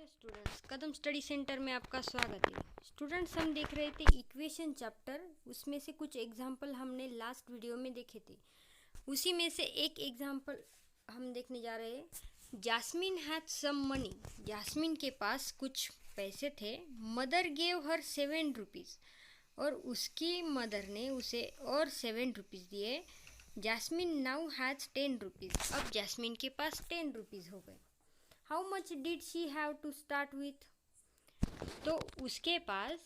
Hello students, कदम study centre में आपका स्वागत है। स्टूडेंट्स, हम देख रहे थे इक्वेशन चैप्टर। उसमें से कुछ एग्जाम्पल हमने लास्ट वीडियो में देखे थे। उसी में से एक एग्जाम्पल हम देखने जा रहे हैं। Jasmine had some money. Jasmine के पास कुछ पैसे थे। मदर गेव हर 7 रुपीज़ और उसकी मदर ने उसे और 7 रुपीज़ दिए। Jasmine now has 10 rupees. अब जास्मिन के पास 10 रुपीज़ हो गए। How much did she have to start with? तो उसके पास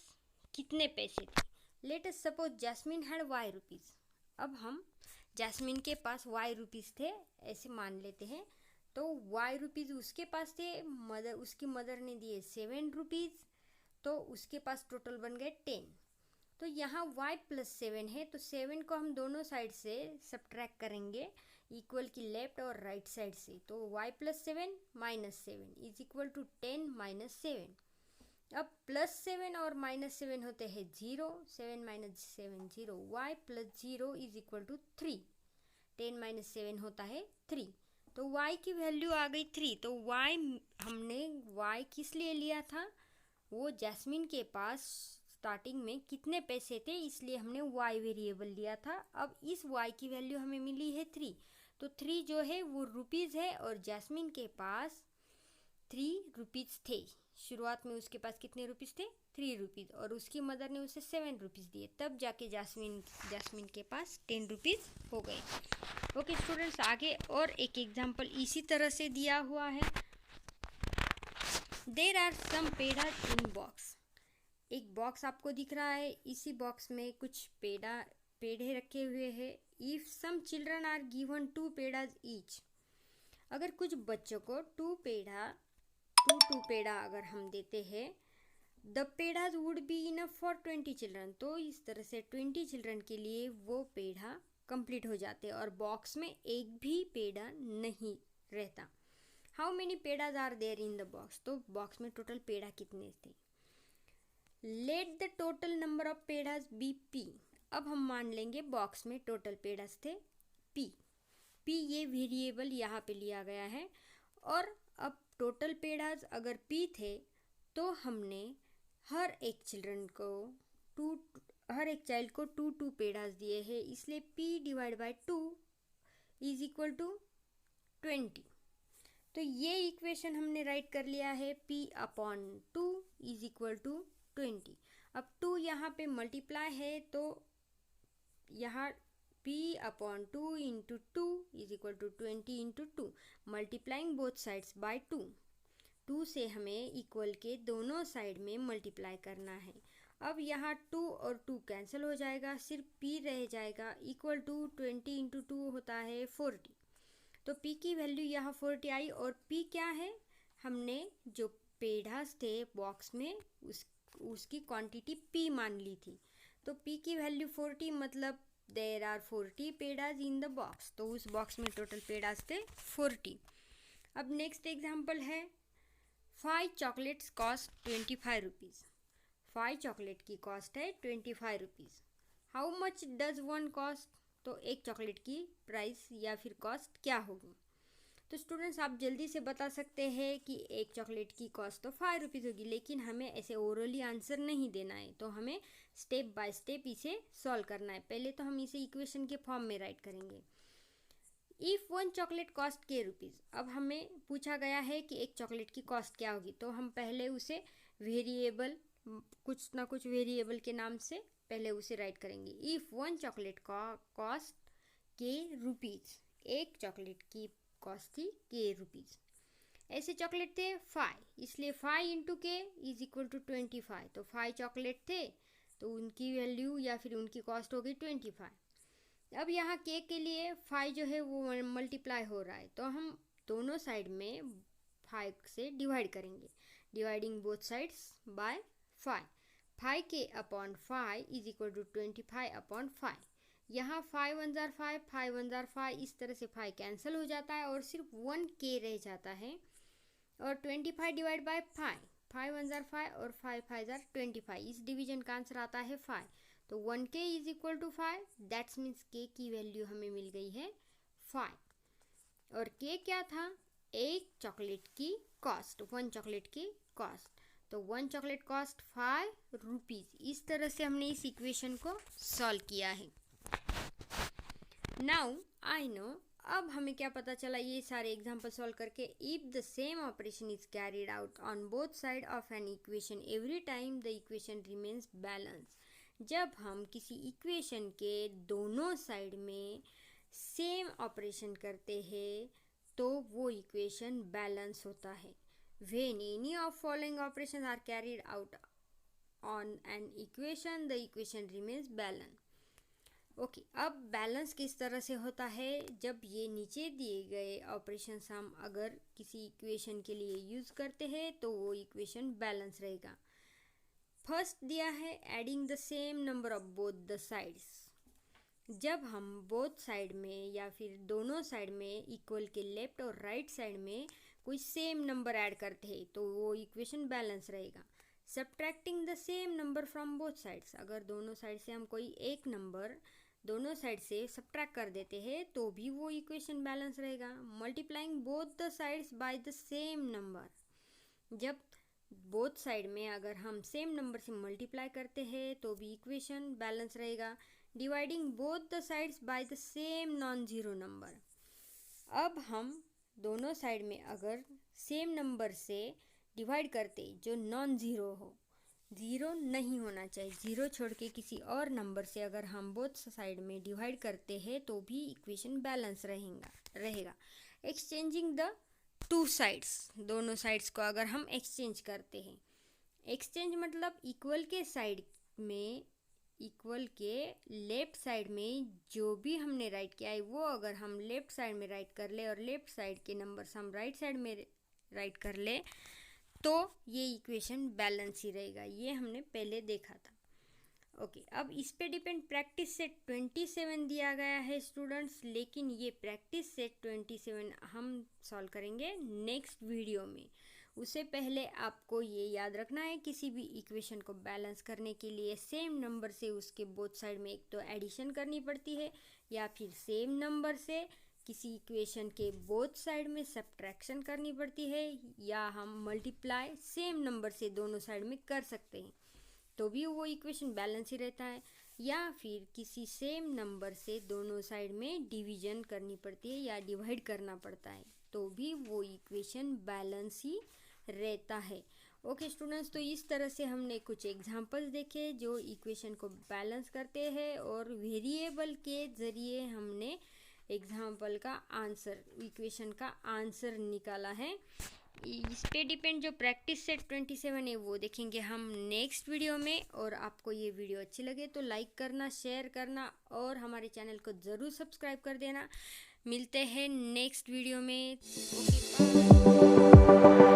कितने पैसे थे? Let us suppose Jasmine had y rupees. अब हम जैस्मिन के पास वाई रुपीज़ थे ऐसे मान लेते हैं। तो वाई रुपीज़ उसके पास थे, उसकी मदर ने दिए 7 रुपीज़, तो उसके पास टोटल बन गए 10। तो यहाँ y प्लस 7 है, तो 7 को हम दोनों साइड से सब्ट्रैक्ट करेंगे इक्वल की लेफ्ट और राइट साइड से। तो y plus 7 minus 7 is equal to 10 minus 7। अब प्लस 7 और माइनस 7 होते हैं 0। 7 minus 7 0। y plus 0 is equal to 3। 10 minus 7 होता है 3। तो y की वैल्यू आ गई 3। तो y हमने y किस लिए लिया था? वो जैस्मिन के पास स्टार्टिंग में कितने पैसे थे, इसलिए हमने y वेरिएबल लिया था। अब इस y की वैल्यू हमें मिली है 3। तो 3 जो है वो रुपीज़ है और जैस्मिन के पास 3 रुपीज़ थे। शुरुआत में उसके पास कितने रुपीज़ थे? 3 रुपीज़, और उसकी मदर ने उसे 7 रुपीज़ दिए। तब जाके जैस्मिन के पास 10 रुपीज़ हो गए। ओके स्टूडेंट्स, आगे और एक एग्जाम्पल इसी तरह से दिया हुआ है। There are some pedas in box. एक बॉक्स आपको दिख रहा है। इसी बॉक्स में कुछ पेड़े रखे हुए हैं। If some children are given 2 pedas each. अगर कुछ बच्चों को 2 पेड़ा अगर हम देते हैं, the pedas would be enough for 20 children. तो इस तरह से 20 चिल्ड्रन के लिए वो पेड़ा कंप्लीट हो जाते हैं और बॉक्स में एक भी पेड़ा नहीं रहता। How many pedas are there in the box? तो बॉक्स में टोटल पेड़ा कितने थे? Let the total number of pedas be P. अब हम मान लेंगे बॉक्स में टोटल पेड़ाज थे पी। पी ये वेरिएबल यहाँ पे लिया गया है। और अब टोटल पेड़ाज अगर पी थे तो हमने हर एक चाइल्ड को 2 पेड़ाज दिए हैं, इसलिए p divide by 2 is equal to 20। तो ये इक्वेशन हमने राइट कर लिया है। p upon 2 is equal to 20। अब 2 यहाँ पे मल्टीप्लाई है, तो यहाँ p upon 2 into 2 is equal to 20 into 2, multiplying both sides by 2। 2 से हमें इक्वल के दोनों साइड में मल्टीप्लाई करना है। अब यहाँ 2 और 2 कैंसिल हो जाएगा, सिर्फ p रह जाएगा। इक्वल टू 20 इंटू 2 होता है 40। तो p की वैल्यू यहाँ 40 आई। और p क्या है? हमने जो पेड़ास थे बॉक्स में उसकी क्वांटिटी p मान ली थी। तो p की वैल्यू 40, मतलब there are 40 pedas in the box. तो उस बॉक्स में टोटल पेड़ास थे 40। अब नेक्स्ट एग्जांपल है 5 चॉकलेट्स कॉस्ट 25 रुपीज़। 5 चॉकलेट की कॉस्ट है 25 rupees. How much does one cost? तो एक चॉकलेट की प्राइस या फिर कॉस्ट क्या होगी? तो स्टूडेंट्स, आप जल्दी से बता सकते हैं कि एक चॉकलेट की कॉस्ट तो 5 रुपीज़ होगी, लेकिन हमें ऐसे ओरली आंसर नहीं देना है। तो हमें स्टेप बाय स्टेप इसे सॉल्व करना है। पहले तो हम इसे इक्वेशन के फॉर्म में राइट करेंगे। इफ़ 1 चॉकलेट कॉस्ट के रुपीज़। अब हमें पूछा गया है कि एक चॉकलेट की कॉस्ट क्या होगी, तो हम पहले उसे वेरिएबल, कुछ ना कुछ वेरिएबल के नाम से पहले उसे राइट करेंगे। इफ़ 1 चॉकलेट का कॉस्ट के रुपीज़, एक चॉकलेट की कॉस्ट थी के रुपीज़। ऐसे चॉकलेट थे 5, इसलिए 5 इंटू के इज इक्वल टू 25। तो 5 चॉकलेट थे तो उनकी वैल्यू या फिर उनकी कॉस्ट हो गई 25। अब यहाँ के लिए 5 जो है वो मल्टीप्लाई हो रहा है, तो हम दोनों साइड में 5 से डिवाइड करेंगे। Dividing both sides bye 5। 5 के upon 5 is equal to 25 upon 5। यहाँ 5 1 जार 5, 5 1 जार 5, इस तरह से 5 कैंसिल हो जाता है और सिर्फ 1 के रह जाता है। और 25 डिवाइड बाय 5, 5 1 जार 5 और 5 5 जार 25, इस डिवीजन का आंसर आता है 5। तो 1k is equal to 5, that's means k की वैल्यू हमें मिल गई है 5। और k क्या था? एक चॉकलेट की कॉस्ट, 1 चॉकलेट की कॉस्ट, तो 1 चॉकलेट कॉस्ट 5 रुपीज़। इस तरह से हमने इस इक्वेशन को सॉल्व किया है। नाउ आई नो, अब हमें क्या पता चला ये सारे एग्जाम्पल सॉल्व करके, if the same operation is carried out on both side of an equation every time the equation remains balance. जब हम किसी इक्वेशन के दोनों साइड में सेम ऑपरेशन करते हैं तो वो इक्वेशन बैलेंस होता है। When any of following operations are carried out on an equation the equation remains balance. Okay, अब बैलेंस किस तरह से होता है, जब ये नीचे दिए गए ऑपरेशंस हम अगर किसी इक्वेशन के लिए यूज़ करते हैं तो वो इक्वेशन बैलेंस रहेगा। फर्स्ट दिया है adding the same number of both the sides. जब हम बोथ साइड में या फिर दोनों साइड में इक्वल के लेफ्ट और राइट साइड में कोई सेम नंबर ऐड करते हैं तो वो इक्वेशन बैलेंस रहेगा। Subtracting the same number from both sides, अगर दोनों साइड से हम कोई एक नंबर दोनों साइड से सब्ट्रैक्ट कर देते हैं तो भी वो इक्वेशन बैलेंस रहेगा। Multiplying both the sides by the same number, जब बोथ साइड में अगर हम सेम नंबर से मल्टीप्लाई करते हैं तो भी इक्वेशन बैलेंस रहेगा। Dividing both the sides by the same non zero number, अब हम दोनों साइड में अगर सेम नंबर से डिवाइड करते जो नॉन ज़ीरो हो, ज़ीरो नहीं होना चाहिए, ज़ीरो छोड़ के किसी और नंबर से अगर हम बोथ साइड में डिवाइड करते हैं तो भी इक्वेशन बैलेंस रहेगा। एक्सचेंजिंग द टू साइड्स, दोनों साइड्स को अगर हम एक्सचेंज करते हैं, एक्सचेंज मतलब इक्वल के साइड में, इक्वल के लेफ्ट साइड में जो भी हमने राइट किया है वो अगर हम लेफ्ट साइड में राइट कर ले और लेफ्ट साइड के नंबर्स हम राइट साइड में राइट कर ले तो ये इक्वेशन बैलेंस ही रहेगा। ये हमने पहले देखा था। ओके, अब इस पे डिपेंड प्रैक्टिस सेट 27 दिया गया है स्टूडेंट्स, लेकिन ये प्रैक्टिस सेट 27 हम सॉल्व करेंगे नेक्स्ट वीडियो में। उससे पहले आपको ये याद रखना है, किसी भी इक्वेशन को बैलेंस करने के लिए सेम नंबर से उसके बोथ साइड में एक तो एडिशन करनी पड़ती है या फिर सेम नंबर से किसी इक्वेशन के बोथ साइड में सब्ट्रैक्शन करनी पड़ती है, या हम मल्टीप्लाई सेम नंबर से दोनों साइड में कर सकते हैं तो भी वो इक्वेशन बैलेंस ही रहता है, या फिर किसी सेम नंबर से दोनों साइड में डिवीजन करनी पड़ती है या डिवाइड करना पड़ता है तो भी वो इक्वेशन बैलेंस ही रहता है। ओके स्टूडेंट्स, तो इस तरह से हमने कुछ एग्जांपल्स देखे जो इक्वेशन को बैलेंस करते हैं और वेरिएबल के ज़रिए हमने एग्जाम्पल का आंसर, इक्वेशन का आंसर निकाला है। इस पे डिपेंड जो प्रैक्टिस सेट 27 है वो देखेंगे हम नेक्स्ट वीडियो में। और आपको ये वीडियो अच्छी लगे तो लाइक करना, शेयर करना और हमारे चैनल को ज़रूर सब्सक्राइब कर देना। मिलते हैं नेक्स्ट वीडियो में। Okay, bye.